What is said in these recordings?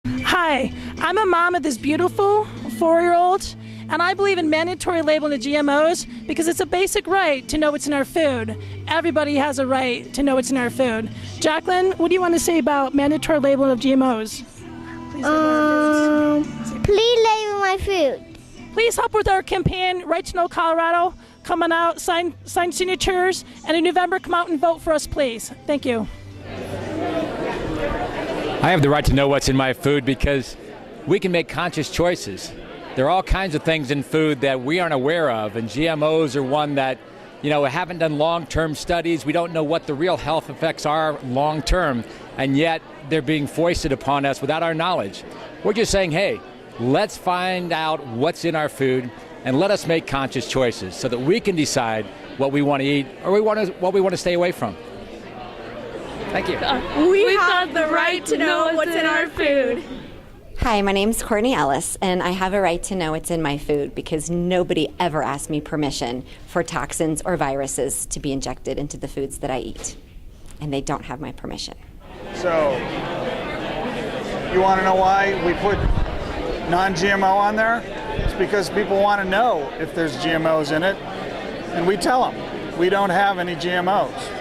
Hi, I'm a mom of this beautiful 4-year-old, and I believe in mandatory labeling of GMOs because it's a basic right to know what's in our food. Everybody has a right to know what's in our food. Jacqueline, what do you want to say about mandatory labeling of GMOs? Please label my food. Please help with our campaign, Right to Know Colorado. Come on out, sign signatures, and in November, come out and vote for us, please. Thank you. I have the right to know what's in my food because we can make conscious choices. There are all kinds of things in food that we aren't aware of, and GMOs are one that, we haven't done long-term studies. We don't know what the real health effects are long-term, and yet they're being foisted upon us without our knowledge. We're just saying, hey, let's find out what's in our food and let us make conscious choices so that we can decide what we want to eat or what we want to stay away from. Thank you. We have the right to know what's in our food. Hi, my name's Courtney Ellis, and I have a right to know what's in my food because nobody ever asked me permission for toxins or viruses to be injected into the foods that I eat, and they don't have my permission. So, you want to know why we put non-GMO on there? It's because people want to know if there's GMOs in it, and we tell them we don't have any GMOs.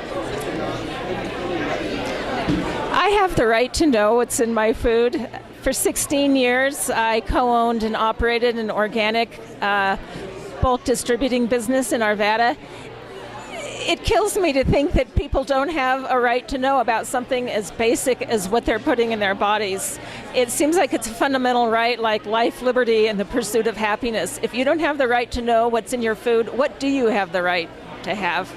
I have the right to know what's in my food. For 16 years, I co-owned and operated an organic bulk distributing business in Arvada. It kills me to think that people don't have a right to know about something as basic as what they're putting in their bodies. It seems like it's a fundamental right, like life, liberty, and the pursuit of happiness. If you don't have the right to know what's in your food, what do you have the right to have?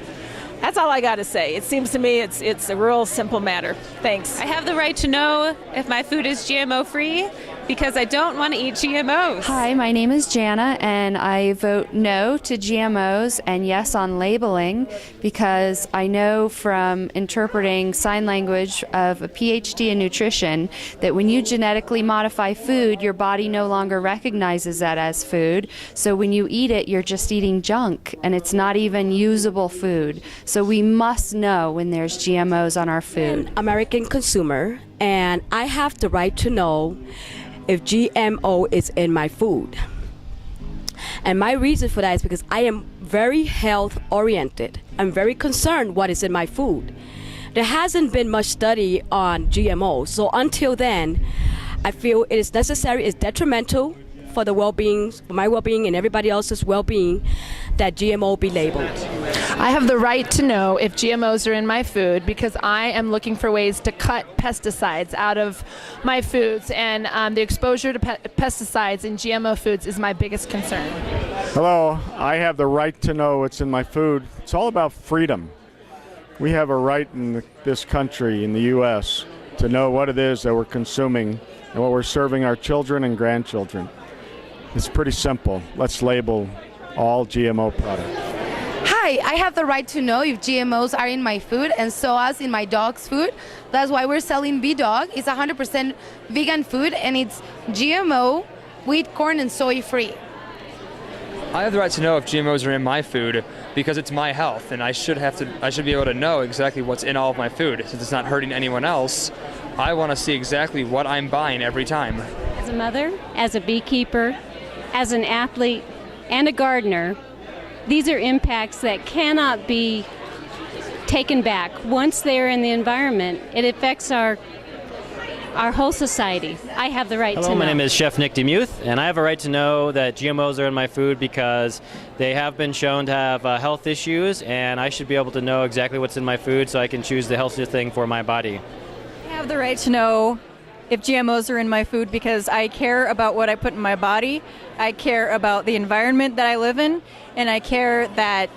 That's all I got to say. It seems to me it's a real simple matter. Thanks. I have the right to know if my food is GMO free because I don't want to eat GMOs. Hi, my name is Jana, and I vote no to GMOs and yes on labeling because I know from interpreting sign language of a PhD in nutrition that when you genetically modify food, your body no longer recognizes that as food. So when you eat it, you're just eating junk, and it's not even usable food. So we must know when there's GMOs on our food. American consumer, and I have the right to know if GMO is in my food. And my reason for that is because I am very health oriented. I'm very concerned what is in my food. There hasn't been much study on GMO, so until then, I feel it is necessary, it's detrimental for the well-being, for my well-being and everybody else's well-being, that GMO be labeled. I have the right to know if GMOs are in my food because I am looking for ways to cut pesticides out of my foods, and the exposure to pesticides in GMO foods is my biggest concern. Hello, I have the right to know what's in my food. It's all about freedom. We have a right in this country, in the U.S., to know what it is that we're consuming and what we're serving our children and grandchildren. It's pretty simple. Let's label all GMO products. Hi, I have the right to know if GMOs are in my food and so as in my dog's food. That's why we're selling B-Dog. It's 100% vegan food and it's GMO, wheat, corn, and soy free. I have the right to know if GMOs are in my food because it's my health, and I should be able to know exactly what's in all of my food. Since it's not hurting anyone else, I want to see exactly what I'm buying every time. As a mother, as a beekeeper, as an athlete, and a gardener, these are impacts that cannot be taken back. Once they're in the environment, it affects our whole society. I have the right to know. Hello, my name is Chef Nick DeMuth, and I have a right to know that GMOs are in my food because they have been shown to have health issues, and I should be able to know exactly what's in my food so I can choose the healthiest thing for my body. I have the right to know if GMOs are in my food because I care about what I put in my body, I care about the environment that I live in, and I care that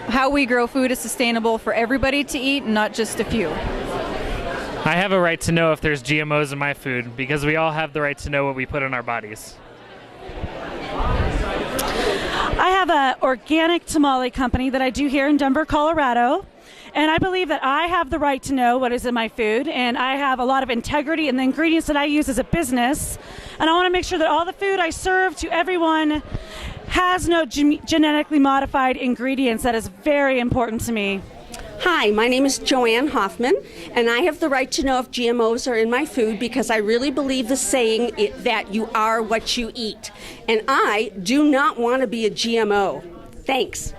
how we grow food is sustainable for everybody to eat and not just a few. I have a right to know if there's GMOs in my food because we all have the right to know what we put in our bodies. I have an organic tamale company that I do here in Denver, Colorado. And I believe that I have the right to know what is in my food, and I have a lot of integrity in the ingredients that I use as a business. And I want to make sure that all the food I serve to everyone has no genetically modified ingredients. That is very important to me. Hi, my name is Joanne Hoffman, and I have the right to know if GMOs are in my food because I really believe the saying that you are what you eat. And I do not want to be a GMO. Thanks.